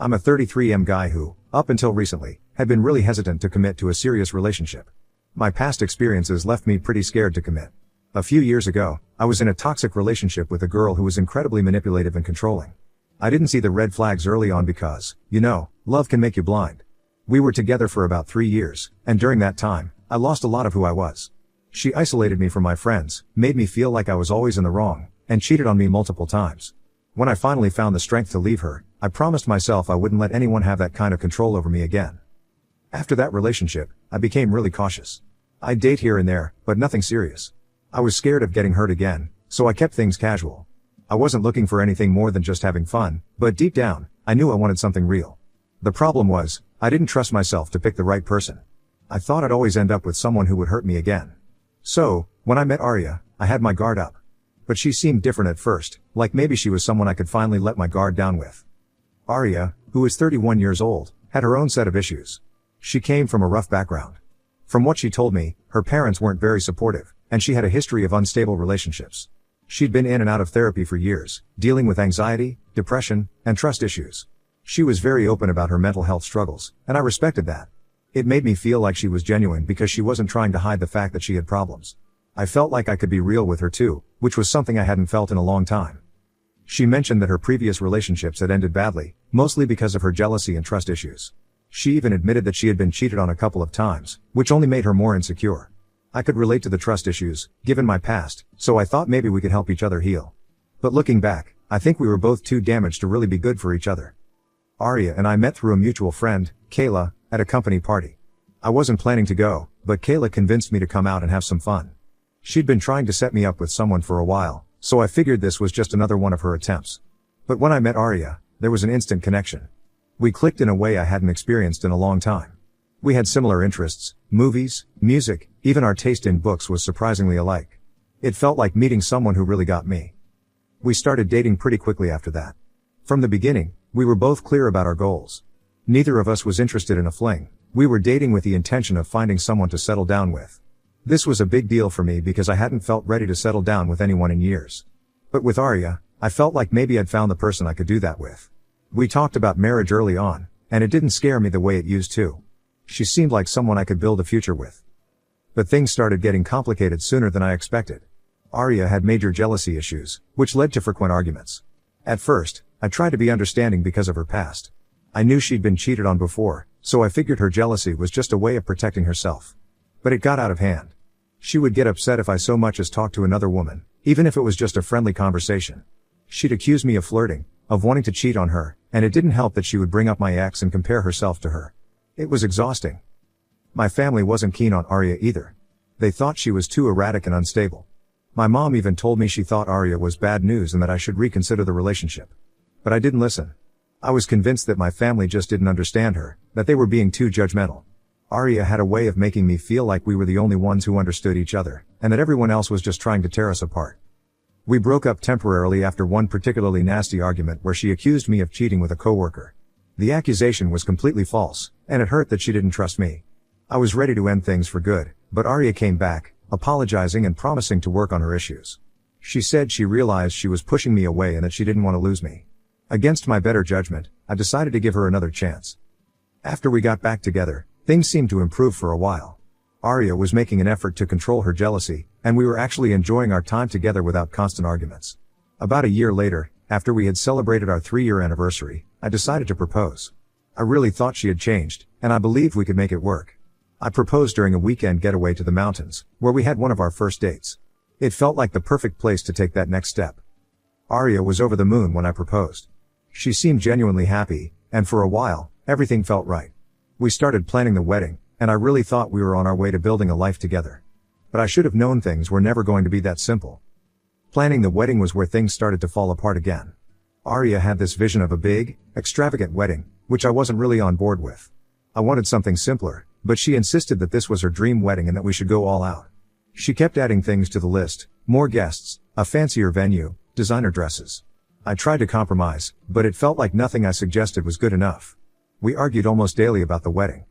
I'm a 33M guy who, up until recently, had been really hesitant to commit to a serious relationship. My past experiences left me pretty scared to commit. A few years ago, I was in a toxic relationship with a girl who was incredibly manipulative and controlling. I didn't see the red flags early on because, love can make you blind. We were together for about 3 years, and during that time, I lost a lot of who I was. She isolated me from my friends, made me feel like I was always in the wrong, and cheated on me multiple times. When I finally found the strength to leave her, I promised myself I wouldn't let anyone have that kind of control over me again. After that relationship, I became really cautious. I'd date here and there, but nothing serious. I was scared of getting hurt again, so I kept things casual. I wasn't looking for anything more than just having fun, but deep down, I knew I wanted something real. The problem was, I didn't trust myself to pick the right person. I thought I'd always end up with someone who would hurt me again. So, when I met Arya, I had my guard up. But she seemed different at first, like maybe she was someone I could finally let my guard down with. Arya, who is 31 years old, had her own set of issues. She came from a rough background. From what she told me, her parents weren't very supportive, and she had a history of unstable relationships. She'd been in and out of therapy for years, dealing with anxiety, depression, and trust issues. She was very open about her mental health struggles, and I respected that. It made me feel like she was genuine because she wasn't trying to hide the fact that she had problems. I felt like I could be real with her too, which was something I hadn't felt in a long time. She mentioned that her previous relationships had ended badly, mostly because of her jealousy and trust issues. She even admitted that she had been cheated on a couple of times, which only made her more insecure. I could relate to the trust issues, given my past, so I thought maybe we could help each other heal. But looking back, I think we were both too damaged to really be good for each other. Arya and I met through a mutual friend, Kayla, at a company party. I wasn't planning to go, but Kayla convinced me to come out and have some fun. She'd been trying to set me up with someone for a while, so I figured this was just another one of her attempts. But when I met Arya, there was an instant connection. We clicked in a way I hadn't experienced in a long time. We had similar interests, movies, music, even our taste in books was surprisingly alike. It felt like meeting someone who really got me. We started dating pretty quickly after that. From the beginning, we were both clear about our goals. Neither of us was interested in a fling. We were dating with the intention of finding someone to settle down with. This was a big deal for me because I hadn't felt ready to settle down with anyone in years. But with Arya, I felt like maybe I'd found the person I could do that with. We talked about marriage early on, and it didn't scare me the way it used to. She seemed like someone I could build a future with. But things started getting complicated sooner than I expected. Arya had major jealousy issues, which led to frequent arguments. At first, I tried to be understanding because of her past. I knew she'd been cheated on before, so I figured her jealousy was just a way of protecting herself. But it got out of hand. She would get upset if I so much as talked to another woman, even if it was just a friendly conversation. She'd accuse me of flirting, of wanting to cheat on her, and it didn't help that she would bring up my ex and compare herself to her. It was exhausting. My family wasn't keen on Arya either. They thought she was too erratic and unstable. My mom even told me she thought Arya was bad news and that I should reconsider the relationship. But I didn't listen. I was convinced that my family just didn't understand her, that they were being too judgmental. Arya had a way of making me feel like we were the only ones who understood each other, and that everyone else was just trying to tear us apart. We broke up temporarily after one particularly nasty argument where she accused me of cheating with a coworker. The accusation was completely false, and it hurt that she didn't trust me. I was ready to end things for good, but Arya came back, apologizing and promising to work on her issues. She said she realized she was pushing me away and that she didn't want to lose me. Against my better judgment, I decided to give her another chance. After we got back together, things seemed to improve for a while. Arya was making an effort to control her jealousy, and we were actually enjoying our time together without constant arguments. About a year later, after we had celebrated our 3-year anniversary, I decided to propose. I really thought she had changed, and I believed we could make it work. I proposed during a weekend getaway to the mountains, where we had one of our first dates. It felt like the perfect place to take that next step. Arya was over the moon when I proposed. She seemed genuinely happy, and for a while, everything felt right. We started planning the wedding, and I really thought we were on our way to building a life together. But I should have known things were never going to be that simple. Planning the wedding was where things started to fall apart again. Arya had this vision of a big, extravagant wedding, which I wasn't really on board with. I wanted something simpler, but she insisted that this was her dream wedding and that we should go all out. She kept adding things to the list: more guests, a fancier venue, designer dresses. I tried to compromise, but it felt like nothing I suggested was good enough. We argued almost daily about the wedding.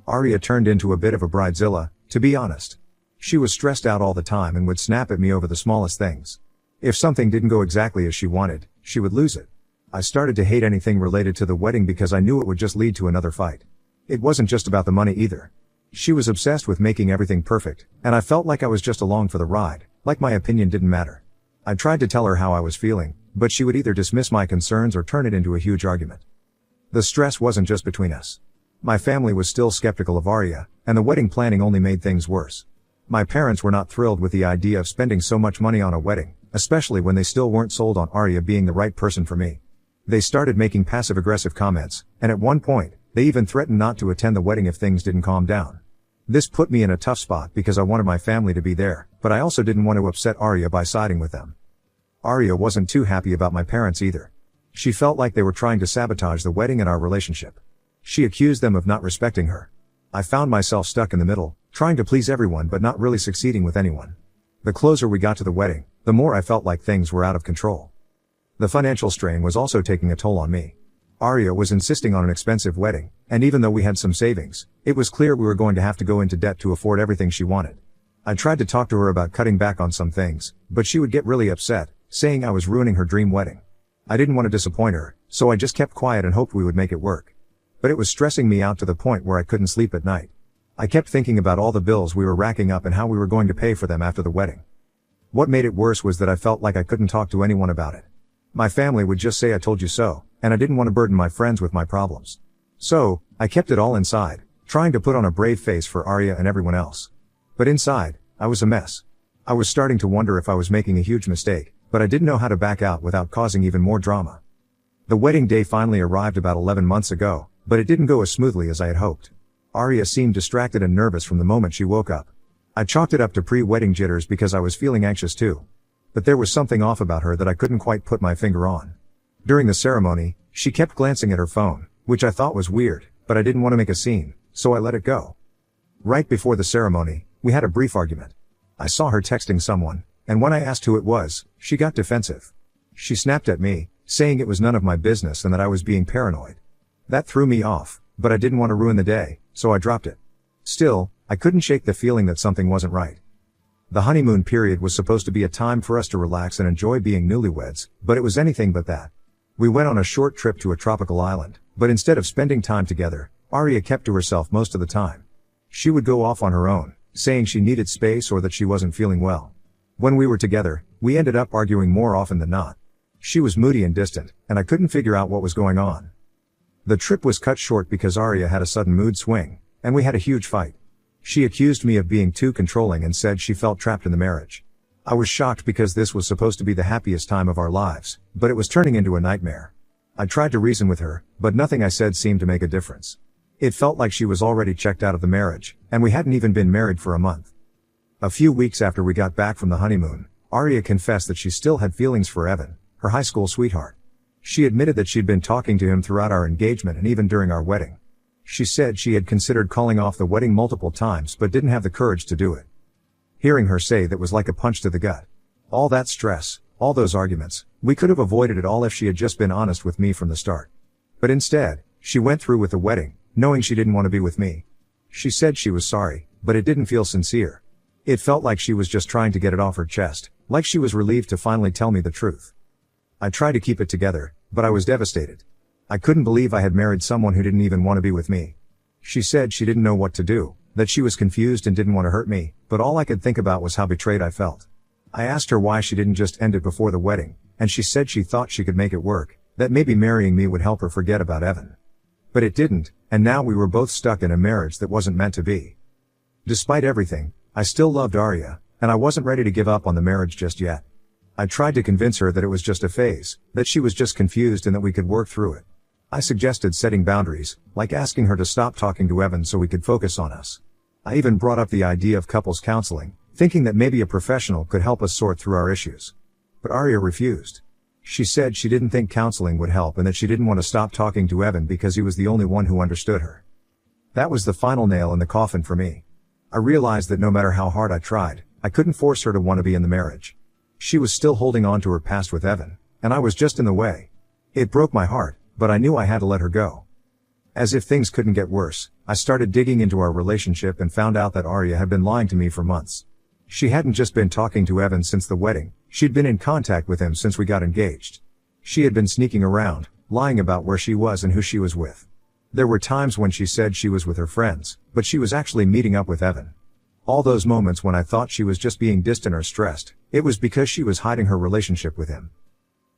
Arya turned into a bit of a bridezilla, to be honest. She was stressed out all the time and would snap at me over the smallest things. If something didn't go exactly as she wanted, she would lose it. I started to hate anything related to the wedding because I knew it would just lead to another fight. It wasn't just about the money either. She was obsessed with making everything perfect, and I felt like I was just along for the ride, like my opinion didn't matter. I tried to tell her how I was feeling, but she would either dismiss my concerns or turn it into a huge argument. The stress wasn't just between us. My family was still skeptical of Arya, and the wedding planning only made things worse. My parents were not thrilled with the idea of spending so much money on a wedding, especially when they still weren't sold on Arya being the right person for me. They started making passive-aggressive comments, and at one point, they even threatened not to attend the wedding if things didn't calm down. This put me in a tough spot because I wanted my family to be there, but I also didn't want to upset Arya by siding with them. Arya wasn't too happy about my parents either. She felt like they were trying to sabotage the wedding and our relationship. She accused them of not respecting her. I found myself stuck in the middle, trying to please everyone but not really succeeding with anyone. The closer we got to the wedding, the more I felt like things were out of control. The financial strain was also taking a toll on me. Arya was insisting on an expensive wedding, and even though we had some savings, it was clear we were going to have to go into debt to afford everything she wanted. I tried to talk to her about cutting back on some things, but she would get really upset, saying I was ruining her dream wedding. I didn't want to disappoint her, so I just kept quiet and hoped we would make it work. But it was stressing me out to the point where I couldn't sleep at night. I kept thinking about all the bills we were racking up and how we were going to pay for them after the wedding. What made it worse was that I felt like I couldn't talk to anyone about it. My family would just say I told you so, and I didn't want to burden my friends with my problems. So, I kept it all inside, trying to put on a brave face for Arya and everyone else. But inside, I was a mess. I was starting to wonder if I was making a huge mistake, but I didn't know how to back out without causing even more drama. The wedding day finally arrived about 11 months ago, but it didn't go as smoothly as I had hoped. Arya seemed distracted and nervous from the moment she woke up. I chalked it up to pre-wedding jitters because I was feeling anxious too. But there was something off about her that I couldn't quite put my finger on. During the ceremony, she kept glancing at her phone, which I thought was weird, but I didn't want to make a scene, so I let it go. Right before the ceremony, we had a brief argument. I saw her texting someone, and when I asked who it was, she got defensive. She snapped at me, saying it was none of my business and that I was being paranoid. That threw me off, but I didn't want to ruin the day, so I dropped it. Still, I couldn't shake the feeling that something wasn't right. The honeymoon period was supposed to be a time for us to relax and enjoy being newlyweds, but it was anything but that. We went on a short trip to a tropical island, but instead of spending time together, Arya kept to herself most of the time. She would go off on her own, saying she needed space or that she wasn't feeling well. When we were together, we ended up arguing more often than not. She was moody and distant, and I couldn't figure out what was going on. The trip was cut short because Arya had a sudden mood swing, and we had a huge fight. She accused me of being too controlling and said she felt trapped in the marriage. I was shocked because this was supposed to be the happiest time of our lives, but it was turning into a nightmare. I tried to reason with her, but nothing I said seemed to make a difference. It felt like she was already checked out of the marriage, and we hadn't even been married for a month. A few weeks after we got back from the honeymoon, Arya confessed that she still had feelings for Evan, her high school sweetheart. She admitted that she'd been talking to him throughout our engagement and even during our wedding. She said she had considered calling off the wedding multiple times but didn't have the courage to do it. Hearing her say that was like a punch to the gut. All that stress, all those arguments, we could have avoided it all if she had just been honest with me from the start. But instead, she went through with the wedding, knowing she didn't want to be with me. She said she was sorry, but it didn't feel sincere. It felt like she was just trying to get it off her chest, like she was relieved to finally tell me the truth. I tried to keep it together, but I was devastated. I couldn't believe I had married someone who didn't even want to be with me. She said she didn't know what to do, that she was confused and didn't want to hurt me, but all I could think about was how betrayed I felt. I asked her why she didn't just end it before the wedding, and she said she thought she could make it work, that maybe marrying me would help her forget about Evan. But it didn't, and now we were both stuck in a marriage that wasn't meant to be. Despite everything, I still loved Arya, and I wasn't ready to give up on the marriage just yet. I tried to convince her that it was just a phase, that she was just confused and that we could work through it. I suggested setting boundaries, like asking her to stop talking to Evan so we could focus on us. I even brought up the idea of couples counseling, thinking that maybe a professional could help us sort through our issues. But Arya refused. She said she didn't think counseling would help and that she didn't want to stop talking to Evan because he was the only one who understood her. That was the final nail in the coffin for me. I realized that no matter how hard I tried, I couldn't force her to want to be in the marriage. She was still holding on to her past with Evan, and I was just in the way. It broke my heart, but I knew I had to let her go. As if things couldn't get worse, I started digging into our relationship and found out that Arya had been lying to me for months. She hadn't just been talking to Evan since the wedding, she'd been in contact with him since we got engaged. She had been sneaking around, lying about where she was and who she was with. There were times when she said she was with her friends, but she was actually meeting up with Evan. All those moments when I thought she was just being distant or stressed, it was because she was hiding her relationship with him.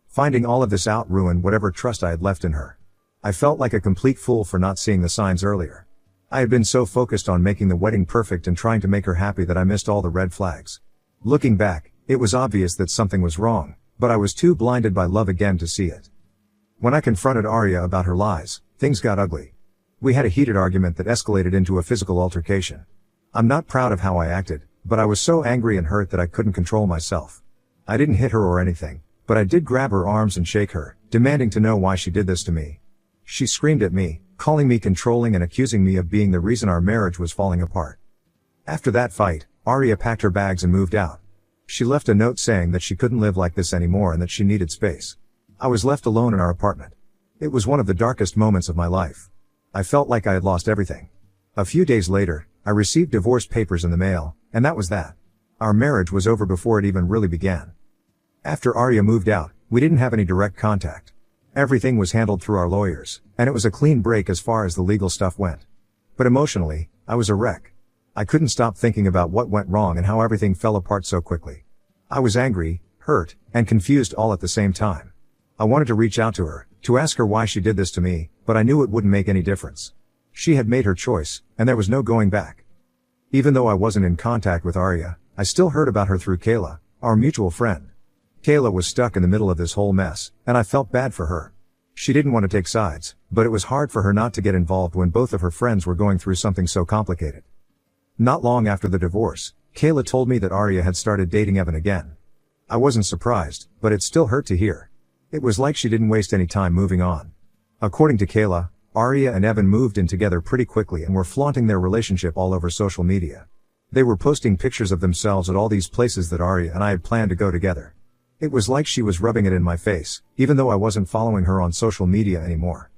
Finding all of this out ruined whatever trust I had left in her. I felt like a complete fool for not seeing the signs earlier. I had been so focused on making the wedding perfect and trying to make her happy that I missed all the red flags. Looking back, it was obvious that something was wrong, but I was too blinded by love again to see it. When I confronted Arya about her lies, things got ugly. We had a heated argument that escalated into a physical altercation. I'm not proud of how I acted, but I was so angry and hurt that I couldn't control myself. I didn't hit her or anything, but I did grab her arms and shake her, demanding to know why she did this to me. She screamed at me, calling me controlling and accusing me of being the reason our marriage was falling apart. After that fight, Arya packed her bags and moved out. She left a note saying that she couldn't live like this anymore and that she needed space. I was left alone in our apartment. It was one of the darkest moments of my life. I felt like I had lost everything. A few days later, I received divorce papers in the mail, and that was that. Our marriage was over before it even really began. After Arya moved out, we didn't have any direct contact. Everything was handled through our lawyers, and it was a clean break as far as the legal stuff went. But emotionally, I was a wreck. I couldn't stop thinking about what went wrong and how everything fell apart so quickly. I was angry, hurt, and confused all at the same time. I wanted to reach out to her, to ask her why she did this to me, but I knew it wouldn't make any difference. She had made her choice, and there was no going back. Even though I wasn't in contact with Arya, I still heard about her through Kayla, our mutual friend. Kayla was stuck in the middle of this whole mess, and I felt bad for her. She didn't want to take sides, but it was hard for her not to get involved when both of her friends were going through something so complicated. Not long after the divorce, Kayla told me that Arya had started dating Evan again. I wasn't surprised, but it still hurt to hear. It was like she didn't waste any time moving on. According to Kayla, Arya and Evan moved in together pretty quickly and were flaunting their relationship all over social media. They were posting pictures of themselves at all these places that Arya and I had planned to go together. It was like she was rubbing it in my face, even though I wasn't following her on social media anymore.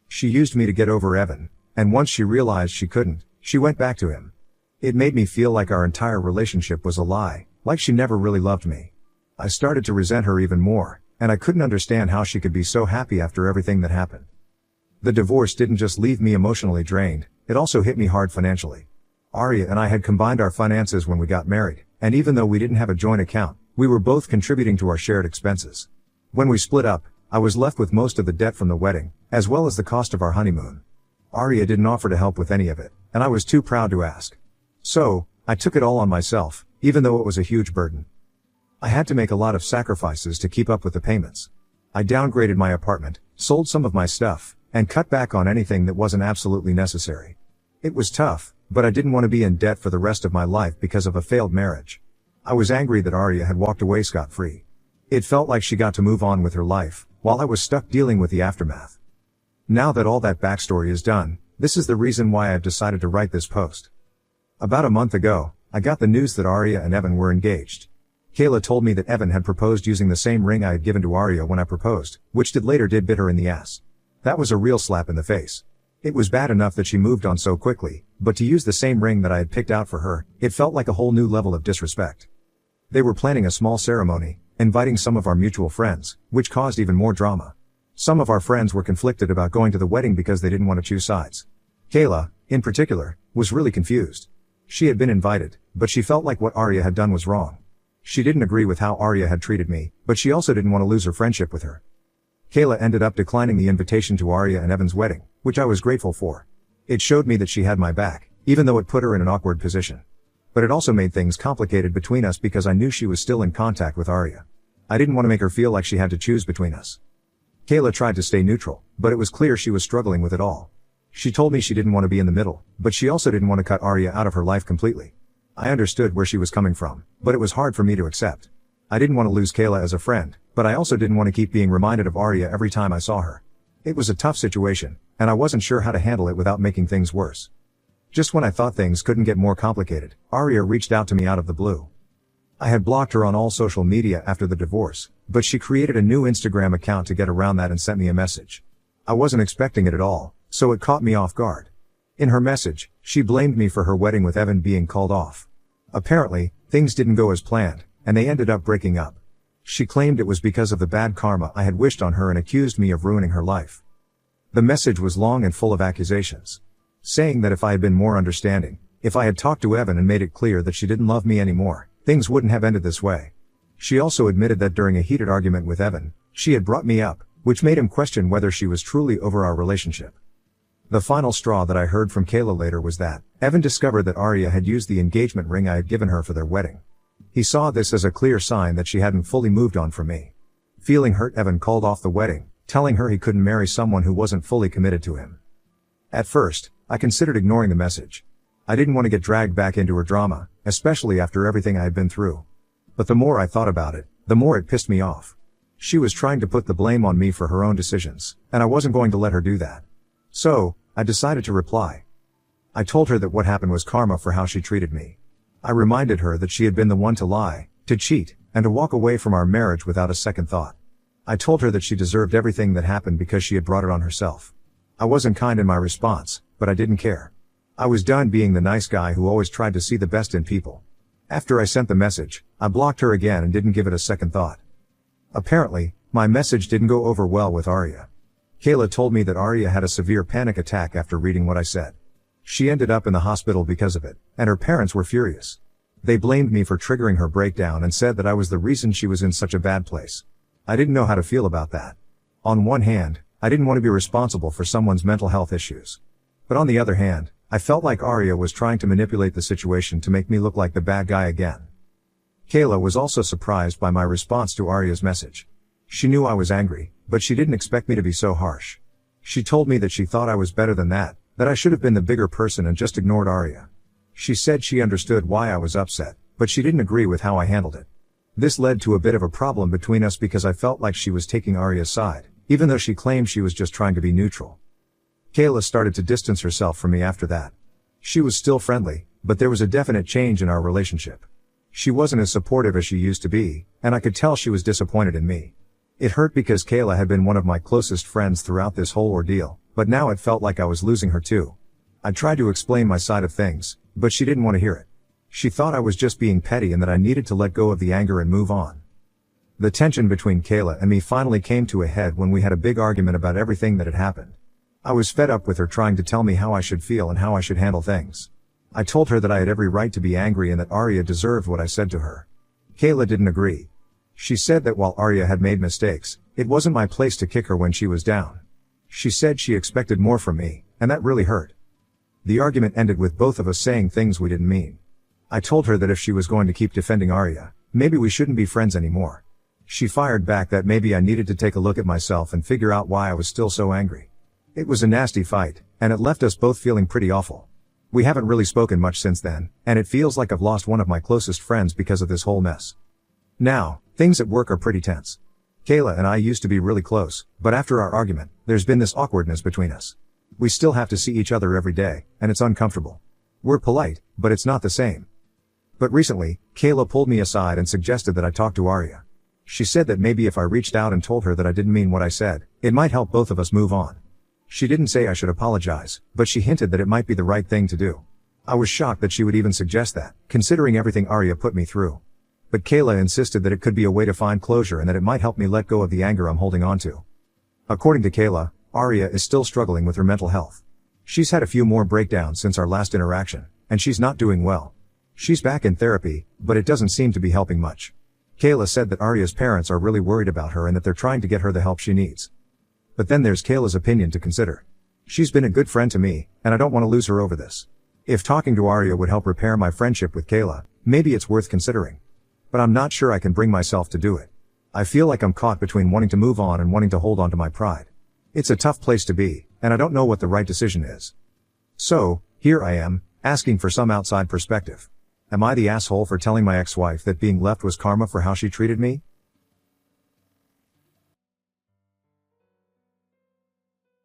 She used me to get over Evan, and once she realized she couldn't, she went back to him. It made me feel like our entire relationship was a lie, like she never really loved me. I started to resent her even more, and I couldn't understand how she could be so happy after everything that happened. The divorce didn't just leave me emotionally drained, it also hit me hard financially. Arya and I had combined our finances when we got married, and even though we didn't have a joint account, we were both contributing to our shared expenses. When we split up, I was left with most of the debt from the wedding, as well as the cost of our honeymoon. Arya didn't offer to help with any of it, and I was too proud to ask. So, I took it all on myself, even though it was a huge burden. I had to make a lot of sacrifices to keep up with the payments. I downgraded my apartment, sold some of my stuff, and cut back on anything that wasn't absolutely necessary. It was tough, but I didn't want to be in debt for the rest of my life because of a failed marriage. I was angry that Arya had walked away scot-free. It felt like she got to move on with her life, while I was stuck dealing with the aftermath. Now that all that backstory is done, this is the reason why I've decided to write this post. About a month ago, I got the news that Arya and Evan were engaged. Kayla told me that Evan had proposed using the same ring I had given to Arya when I proposed, which did bit her in the ass. That was a real slap in the face. It was bad enough that she moved on so quickly, but to use the same ring that I had picked out for her, it felt like a whole new level of disrespect. They were planning a small ceremony, inviting some of our mutual friends, which caused even more drama. Some of our friends were conflicted about going to the wedding because they didn't want to choose sides. Kayla, in particular, was really confused. She had been invited, but she felt like what Arya had done was wrong. She didn't agree with how Arya had treated me, but she also didn't want to lose her friendship with her. Kayla ended up declining the invitation to Arya and Evan's wedding, which I was grateful for. It showed me that she had my back, even though it put her in an awkward position. But it also made things complicated between us because I knew she was still in contact with Arya. I didn't want to make her feel like she had to choose between us. Kayla tried to stay neutral, but it was clear she was struggling with it all. She told me she didn't want to be in the middle, but she also didn't want to cut Arya out of her life completely. I understood where she was coming from, but it was hard for me to accept. I didn't want to lose Kayla as a friend, but I also didn't want to keep being reminded of Arya every time I saw her. It was a tough situation, and I wasn't sure how to handle it without making things worse. Just when I thought things couldn't get more complicated, Arya reached out to me out of the blue. I had blocked her on all social media after the divorce, but she created a new Instagram account to get around that and sent me a message. I wasn't expecting it at all, so it caught me off guard. In her message, she blamed me for her wedding with Evan being called off. Apparently, things didn't go as planned, and they ended up breaking up. She claimed it was because of the bad karma I had wished on her and accused me of ruining her life. The message was long and full of accusations. Saying that if I had been more understanding, if I had talked to Evan and made it clear that she didn't love me anymore, things wouldn't have ended this way. She also admitted that during a heated argument with Evan, she had brought me up, which made him question whether she was truly over our relationship. The final straw that I heard from Kayla later was that Evan discovered that Arya had used the engagement ring I had given her for their wedding. He saw this as a clear sign that she hadn't fully moved on from me. Feeling hurt, Evan called off the wedding, telling her he couldn't marry someone who wasn't fully committed to him. At first, I considered ignoring the message. I didn't want to get dragged back into her drama, especially after everything I had been through. But the more I thought about it, the more it pissed me off. She was trying to put the blame on me for her own decisions, and I wasn't going to let her do that. So, I decided to reply. I told her that what happened was karma for how she treated me. I reminded her that she had been the one to lie, to cheat, and to walk away from our marriage without a second thought. I told her that she deserved everything that happened because she had brought it on herself. I wasn't kind in my response, but I didn't care. I was done being the nice guy who always tried to see the best in people. After I sent the message, I blocked her again and didn't give it a second thought. Apparently, my message didn't go over well with Arya. Kayla told me that Arya had a severe panic attack after reading what I said. She ended up in the hospital because of it, and her parents were furious. They blamed me for triggering her breakdown and said that I was the reason she was in such a bad place. I didn't know how to feel about that. On one hand, I didn't want to be responsible for someone's mental health issues. But on the other hand, I felt like Arya was trying to manipulate the situation to make me look like the bad guy again. Kayla was also surprised by my response to Arya's message. She knew I was angry, but she didn't expect me to be so harsh. She told me that she thought I was better than that I should have been the bigger person and just ignored Arya. She said she understood why I was upset, but she didn't agree with how I handled it. This led to a bit of a problem between us because I felt like she was taking Arya's side, even though she claimed she was just trying to be neutral. Kayla started to distance herself from me after that. She was still friendly, but there was a definite change in our relationship. She wasn't as supportive as she used to be, and I could tell she was disappointed in me. It hurt because Kayla had been one of my closest friends throughout this whole ordeal, but now it felt like I was losing her too. I tried to explain my side of things, but she didn't want to hear it. She thought I was just being petty and that I needed to let go of the anger and move on. The tension between Kayla and me finally came to a head when we had a big argument about everything that had happened. I was fed up with her trying to tell me how I should feel and how I should handle things. I told her that I had every right to be angry and that Arya deserved what I said to her. Kayla didn't agree. She said that while Arya had made mistakes, it wasn't my place to kick her when she was down. She said she expected more from me, and that really hurt. The argument ended with both of us saying things we didn't mean. I told her that if she was going to keep defending Arya, maybe we shouldn't be friends anymore. She fired back that maybe I needed to take a look at myself and figure out why I was still so angry. It was a nasty fight, and it left us both feeling pretty awful. We haven't really spoken much since then, and it feels like I've lost one of my closest friends because of this whole mess. Now, things at work are pretty tense. Kayla and I used to be really close, but after our argument, there's been this awkwardness between us. We still have to see each other every day, and it's uncomfortable. We're polite, but it's not the same. But recently, Kayla pulled me aside and suggested that I talk to Arya. She said that maybe if I reached out and told her that I didn't mean what I said, it might help both of us move on. She didn't say I should apologize, but she hinted that it might be the right thing to do. I was shocked that she would even suggest that, considering everything Arya put me through. But Kayla insisted that it could be a way to find closure and that it might help me let go of the anger I'm holding on to. According to Kayla, Arya is still struggling with her mental health. She's had a few more breakdowns since our last interaction, and she's not doing well. She's back in therapy, but it doesn't seem to be helping much. Kayla said that Arya's parents are really worried about her and that they're trying to get her the help she needs. But then there's Kayla's opinion to consider. She's been a good friend to me, and I don't want to lose her over this. If talking to Arya would help repair my friendship with Kayla, maybe it's worth considering. But I'm not sure I can bring myself to do it. I feel like I'm caught between wanting to move on and wanting to hold on to my pride. It's a tough place to be, and I don't know what the right decision is. So, here I am, asking for some outside perspective. Am I the asshole for telling my ex-wife that being left was karma for how she treated me?